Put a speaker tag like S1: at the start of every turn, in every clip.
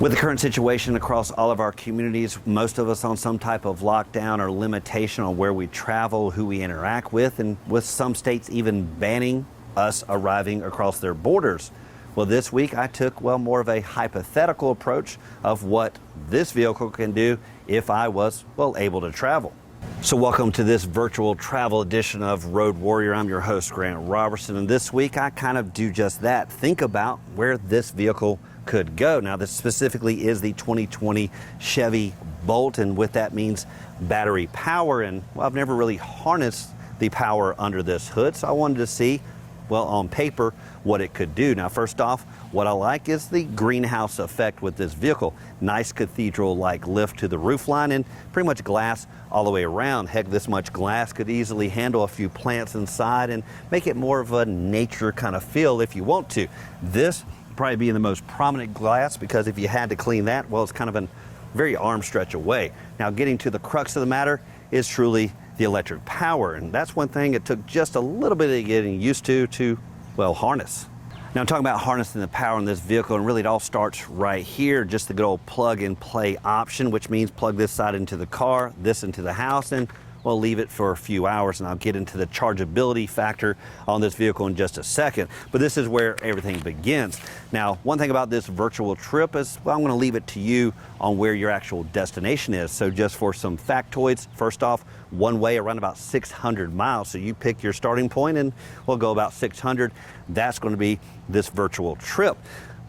S1: With the current situation across all of our communities, most of us on some type of lockdown or limitation on where we travel, who we interact with, and with some states even banning us arriving across their borders. Well, this week I took, more of a hypothetical approach of what this vehicle can do if I was, able to travel. So welcome to this virtual travel edition of Road Warrior. I'm your host, Grant Roberson, and this week I kind of do just that. Think about where this vehicle could go. Now, this specifically is the 2020 Chevy Bolt, and what that means battery power. And I've never really harnessed the power under this hood, so I wanted to see, on paper, what it could do. Now, first off, what I like is the greenhouse effect with this vehicle. Nice cathedral-like lift to the roofline and pretty much glass all the way around. Heck, this much glass could easily handle a few plants inside and make it more of a nature kind of feel if you want to. This probably be in the most prominent glass, because if you had to clean that, it's kind of a very arm stretch away. Now, getting to the crux of the matter is truly the electric power, and that's one thing it took just a little bit of getting used to harness. Now, I'm talking about harnessing the power in this vehicle, and really it all starts right here, just the good old plug and play option, which means plug this side into the car, this into the house, and we'll leave it for a few hours, and I'll get into the chargeability factor on this vehicle in just a second. But this is where everything begins. Now, one thing about this virtual trip is, I'm gonna leave it to you on where your actual destination is. So just for some factoids, first off, one way around about 600 miles. So you pick your starting point and we'll go about 600. That's gonna be this virtual trip.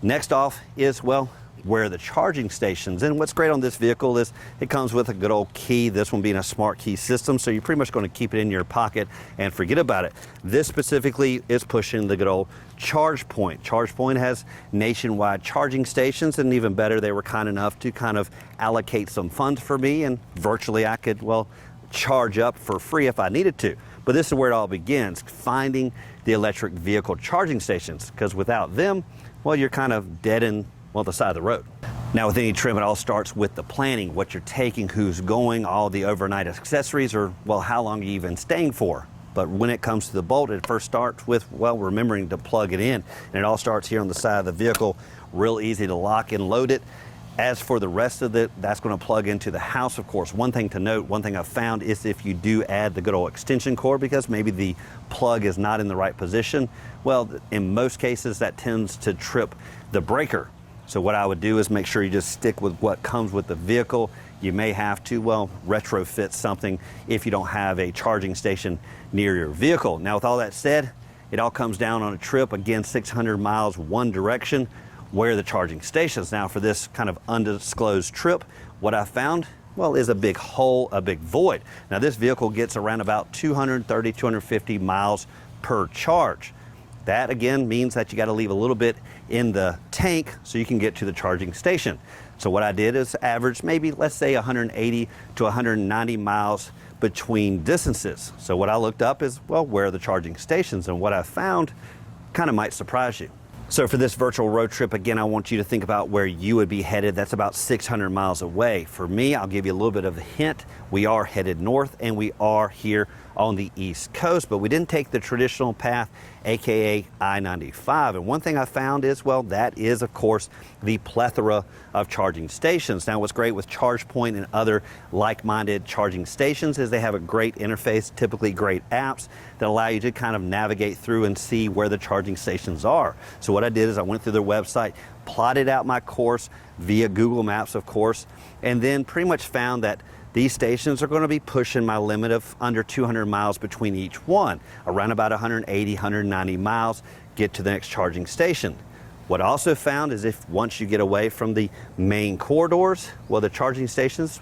S1: Next off is, where are the charging stations? And what's great on this vehicle is it comes with a good old key, this one being a smart key system, so you're pretty much going to keep it in your pocket and forget about it. This specifically is pushing the good old charge point. Charge point has nationwide charging stations, and even better, they were kind enough to kind of allocate some funds for me, and virtually I could, charge up for free if I needed to. But this is where it all begins, finding the electric vehicle charging stations, because without them, you're kind of dead in the side of the road. Now, with any trip, it all starts with the planning, what you're taking, who's going, all the overnight accessories, or, how long are you even staying for? But when it comes to the Bolt, it first starts with, remembering to plug it in. And it all starts here on the side of the vehicle, real easy to lock and load it. As for the rest of it, that's going to plug into the house, of course. One thing to note, one thing I've found is if you do add the good old extension cord, because maybe the plug is not in the right position, in most cases, that tends to trip the breaker. So what I would do is make sure you just stick with what comes with the vehicle. You may have to, retrofit something if you don't have a charging station near your vehicle. Now, with all that said, it all comes down on a trip, again, 600 miles one direction. Where are the charging stations? Now, for this kind of undisclosed trip, what I found, is a big hole, a big void. Now, this vehicle gets around about 230, 250 miles per charge. That, again, means that you got to leave a little bit in the tank so you can get to the charging station. So what I did is average maybe, let's say, 180 to 190 miles between distances. So what I looked up is, where are the charging stations? And what I found kind of might surprise you. So for this virtual road trip, again, I want you to think about where you would be headed. That's about 600 miles away. For me, I'll give you a little bit of a hint. We are headed north, and we are here on the East Coast, but we didn't take the traditional path, aka I-95. And one thing I found is, that is, of course, the plethora of charging stations. Now, what's great with ChargePoint and other like-minded charging stations is they have a great interface, typically great apps that allow you to kind of navigate through and see where the charging stations are. So what I did is I went through their website, plotted out my course via Google Maps, of course, and then pretty much found that these stations are going to be pushing my limit of under 200 miles between each one, around about 180, 190 miles, get to the next charging station. What I also found is if once you get away from the main corridors, the charging stations,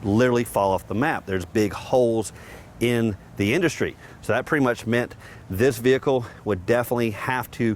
S1: literally fall off the map. There's big holes in the industry. So that pretty much meant this vehicle would definitely have to,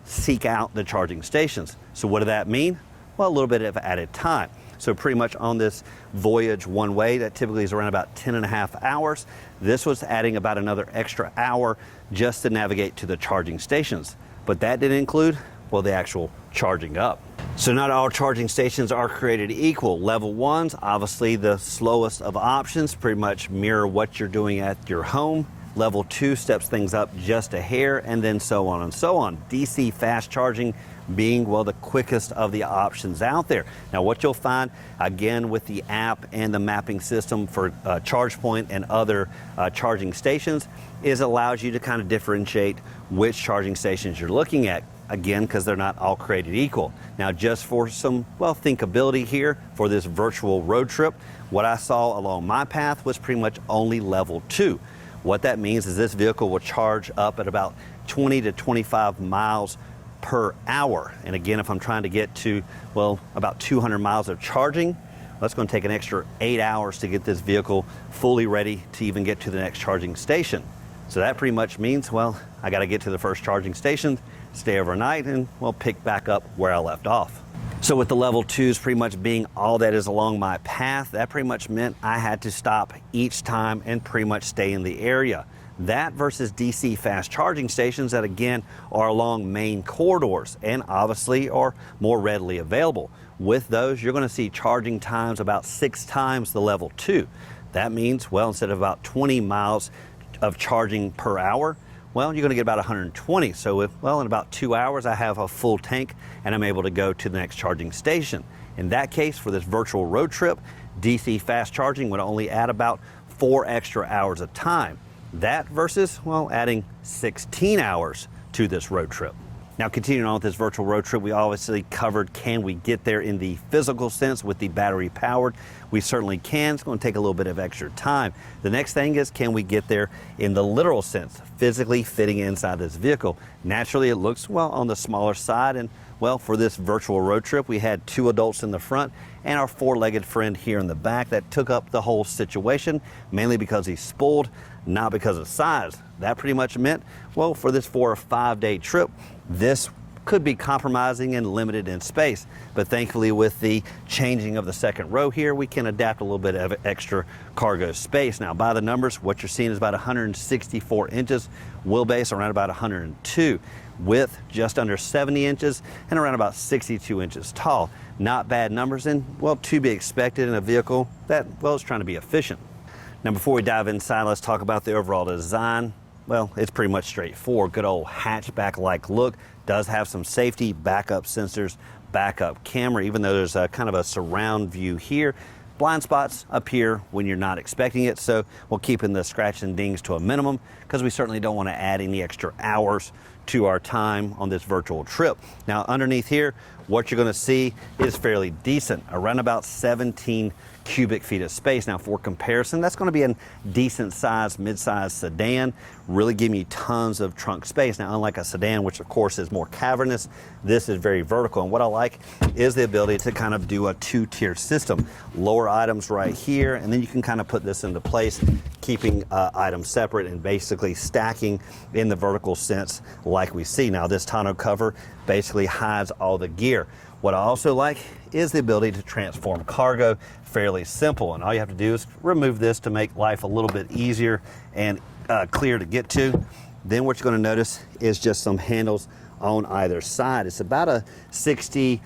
S1: seek out the charging stations. So what did that mean? A little bit of added time. So pretty much on this voyage one way, that typically is around about 10.5 hours. This was adding about another extra hour just to navigate to the charging stations. But that didn't include, the actual charging up. So not all charging stations are created equal. Level ones, obviously the slowest of options, pretty much mirror what you're doing at your home. Level 2 steps things up just a hair, and then so on and so on. DC fast charging being, well, the quickest of the options out there. Now, what you'll find, again, with the app and the mapping system for ChargePoint and other charging stations, is allows you to kind of differentiate which charging stations you're looking at. Again, because they're not all created equal. Now, just for some, well, thinkability here for this virtual road trip, what I saw along my path was pretty much only level 2. What that means is this vehicle will charge up at about 20 to 25 miles per hour. And again, if I'm trying to get to, well, about 200 miles of charging, that's going to take an extra 8 hours to get this vehicle fully ready to even get to the next charging station. So that pretty much means, well, I got to get to the first charging station, stay overnight, and, well, pick back up where I left off. So with the level 2s pretty much being all that is along my path, that pretty much meant I had to stop each time and pretty much stay in the area. That versus DC fast charging stations that, again, are along main corridors and obviously are more readily available. With those, you're going to see charging times about 6 times the level 2. That means, well, instead of about 20 miles of charging per hour, well, you're going to get about 120. So if, well, in about 2 hours, I have a full tank and I'm able to go to the next charging station. In that case, for this virtual road trip, DC fast charging would only add about 4 extra hours of time. That versus, well, adding 16 hours to this road trip. Now, continuing on with this virtual road trip, we obviously covered, can we get there in the physical sense with the battery powered? We certainly can. It's going to take a little bit of extra time. The next thing is, can we get there in the literal sense, physically fitting inside this vehicle? Naturally, it looks, well, on the smaller side. And, well, for this virtual road trip, we had 2 adults in the front and our 4-legged friend here in the back. That took up the whole situation, mainly because he's spoiled, not because of size. That pretty much meant, well, for this 4 or 5 day trip, this could be compromising and limited in space. But thankfully, with the changing of the second row here, we can adapt a little bit of extra cargo space. Now, by the numbers, what you're seeing is about 164 inches, wheelbase around about 102, width just under 70 inches, and around about 62 inches tall. Not bad numbers, and, well, to be expected in a vehicle that, well, is trying to be efficient. Now, before we dive inside, let's talk about the overall design. Well, it's pretty much straightforward. Good old hatchback-like look. Does have some safety, backup sensors, backup camera, even though there's a kind of a surround view here. Blind spots appear when you're not expecting it, so we're keeping the scratch and dings to a minimum because we certainly don't want to add any extra hours to our time on this virtual trip. Now, underneath here, what you're going to see is fairly decent, around about 17 cubic feet of space. Now, for comparison, that's going to be a decent size, mid-size sedan, really giving you tons of trunk space. Now, unlike a sedan, which of course is more cavernous, this is very vertical. And what I like is the ability to kind of do a 2-tier system. Lower items right here, and then you can kind of put this into place, keeping items separate and basically stacking in the vertical sense like we see. Now, this tonneau cover basically hides all the gear. What I also like is the ability to transform cargo. Fairly simple, and all you have to do is remove this to make life a little bit easier and clear to get to. Then what you're going to notice is just some handles on either side. It's about a 60-40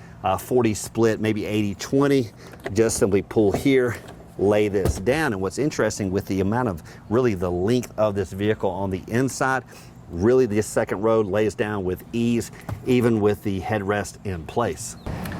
S1: split, maybe 80-20. Just simply pull here, lay this down. And what's interesting with the amount of really the length of this vehicle on the inside, really this second row lays down with ease, even with the headrest in place.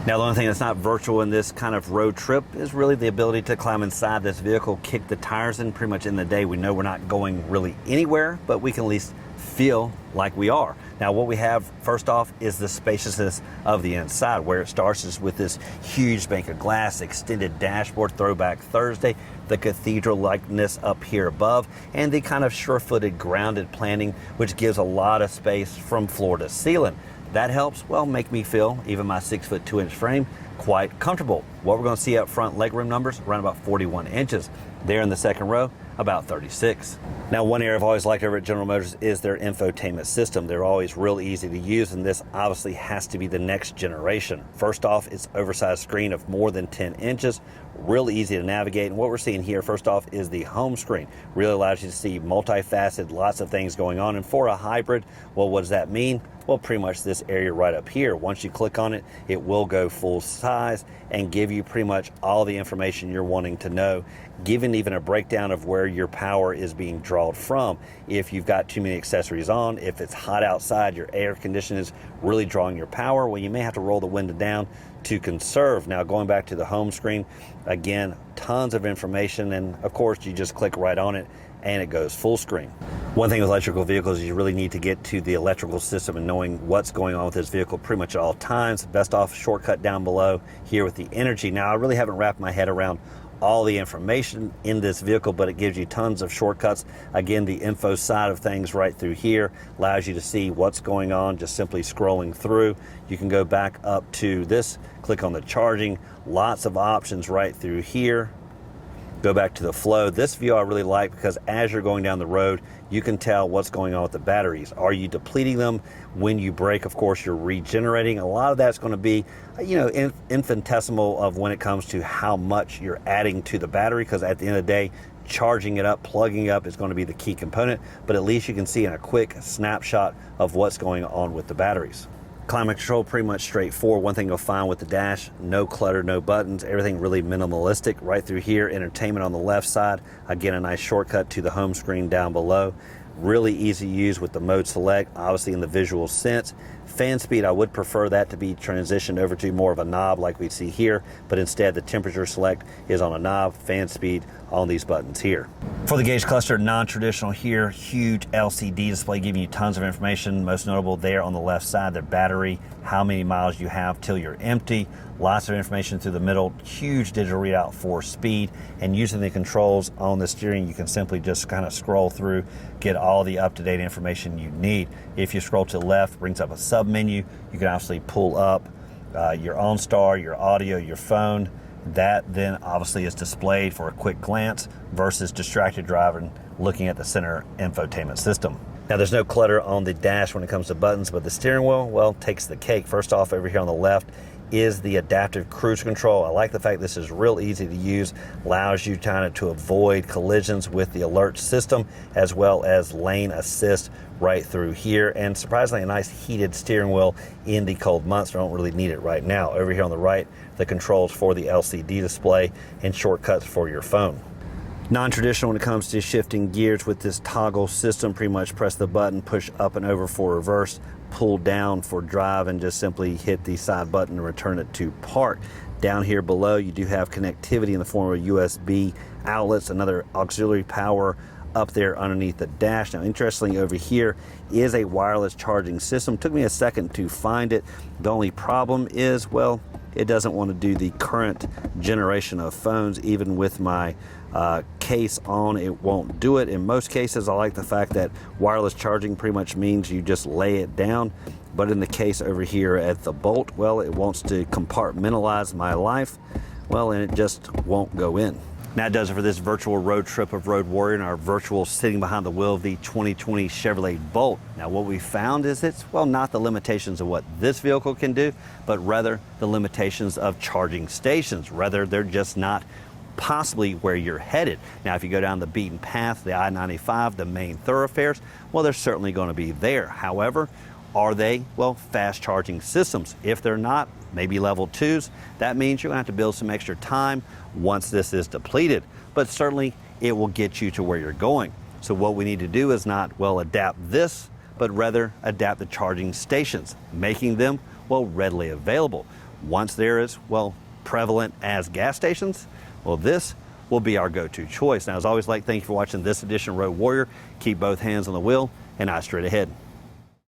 S1: Now, the only thing that's not virtual in this kind of road trip is really the ability to climb inside this vehicle, kick the tires in. Pretty much in the day, we know we're not going really anywhere, but we can at least feel like we are. Now, what we have first off is the spaciousness of the inside. Where it starts is with this huge bank of glass, extended dashboard, throwback Thursday, the cathedral likeness up here above, and the kind of sure-footed grounded planning, which gives a lot of space from floor to ceiling. That helps, well, make me feel, even my 6'2" frame, quite comfortable. What we're going to see up front, legroom numbers, around about 41 inches. There in the second row, about 36. Now, one area I've always liked over at General Motors is their infotainment system. They're always real easy to use, and this obviously has to be the next generation. First off, it's oversized screen of more than 10 inches, real easy to navigate. And what we're seeing here, first off, is the home screen. Really allows you to see multifaceted, lots of things going on. And for a hybrid, well, what does that mean? Well, pretty much this area right up here. Once you click on it, it will go full size and give you pretty much all the information you're wanting to know, giving even a breakdown of where your power is being drawn draw it from. If you've got too many accessories on, if it's hot outside, your air conditioning is really drawing your power, well, you may have to roll the window down to conserve. Now, going back to the home screen, again, tons of information, and of course, you just click right on it and it goes full screen. One thing with electrical vehicles is you really need to get to the electrical system and knowing what's going on with this vehicle pretty much at all times. Best off shortcut down below here with the energy. Now, I really haven't wrapped my head around all the information in this vehicle, but it gives you tons of shortcuts. Again, the info side of things right through here allows you to see what's going on just simply scrolling through. You can go back up to this, click on the charging, lots of options right through here. Go back to the flow. This view I really like because as you're going down the road, you can tell what's going on with the batteries. Are you depleting them? When you brake, of course, you're regenerating. A lot of that's going to be, infinitesimal of when it comes to how much you're adding to the battery, because at the end of the day, charging it up, plugging it up is going to be the key component, but at least you can see in a quick snapshot of what's going on with the batteries. Climate control, pretty much straightforward. One thing you'll find with the dash, no clutter, no buttons, everything really minimalistic. Right through here, entertainment on the left side. Again, a nice shortcut to the home screen down below. Really easy to use with the mode select, obviously in the visual sense. Fan speed, I would prefer that to be transitioned over to more of a knob like we see here, but instead the temperature select is on a knob, fan speed on these buttons here. For the gauge cluster, non-traditional here, huge LCD display giving you tons of information. Most notable there on the left side, the battery, how many miles you have till you're empty. Lots of information through the middle, huge digital readout for speed, and using the controls on the steering, you can simply just kind of scroll through, get all the up-to-date information you need. If you scroll to the left, brings up a sub-menu. You can obviously pull up your OnStar, your audio, your phone. That then obviously is displayed for a quick glance versus distracted driving looking at the center infotainment system. Now, there's no clutter on the dash when it comes to buttons, but the steering wheel, well, takes the cake. First off, over here on the left is the adaptive cruise control. I like the fact this is real easy to use, allows you kind of to avoid collisions with the alert system, as well as lane assist right through here. And surprisingly, a nice heated steering wheel in the cold months. I don't really need it right now. Over here on the right, the controls for the LCD display and shortcuts for your phone. Non-traditional when it comes to shifting gears with this toggle system. Pretty much press the button, push up and over for reverse, pull down for drive, and just simply hit the side button and return it to park. Down here below, you do have connectivity in the form of USB outlets, another auxiliary power up there underneath the dash. Now, interestingly, over here is a wireless charging system. Took me a second to find it. The only problem is, well, it doesn't want to do the current generation of phones. Even with my case on, it won't do it. In most cases, I like the fact that wireless charging pretty much means you just lay it down. But in the case over here at the Bolt, well, it wants to compartmentalize my life, well, and it just won't go in. Now, it does it for this virtual road trip of Road Warrior and our virtual sitting behind the wheel of the 2020 Chevrolet Bolt. Now, what we found is it's, well, not the limitations of what this vehicle can do, but rather the limitations of charging stations. Rather, they're just not possibly where you're headed. Now, if you go down the beaten path, the I-95, the main thoroughfares, well, they're certainly going to be there. However, are they, well, fast charging systems? If they're not, maybe level 2s, that means you're going to have to build some extra time once this is depleted. But certainly, it will get you to where you're going. So what we need to do is not, well, adapt this, but rather adapt the charging stations, making them, well, readily available. Once they're as, well, prevalent as gas stations, well, this will be our go-to choice. Now, as always, thank you for watching this edition of Road Warrior. Keep both hands on the wheel and eyes straight ahead.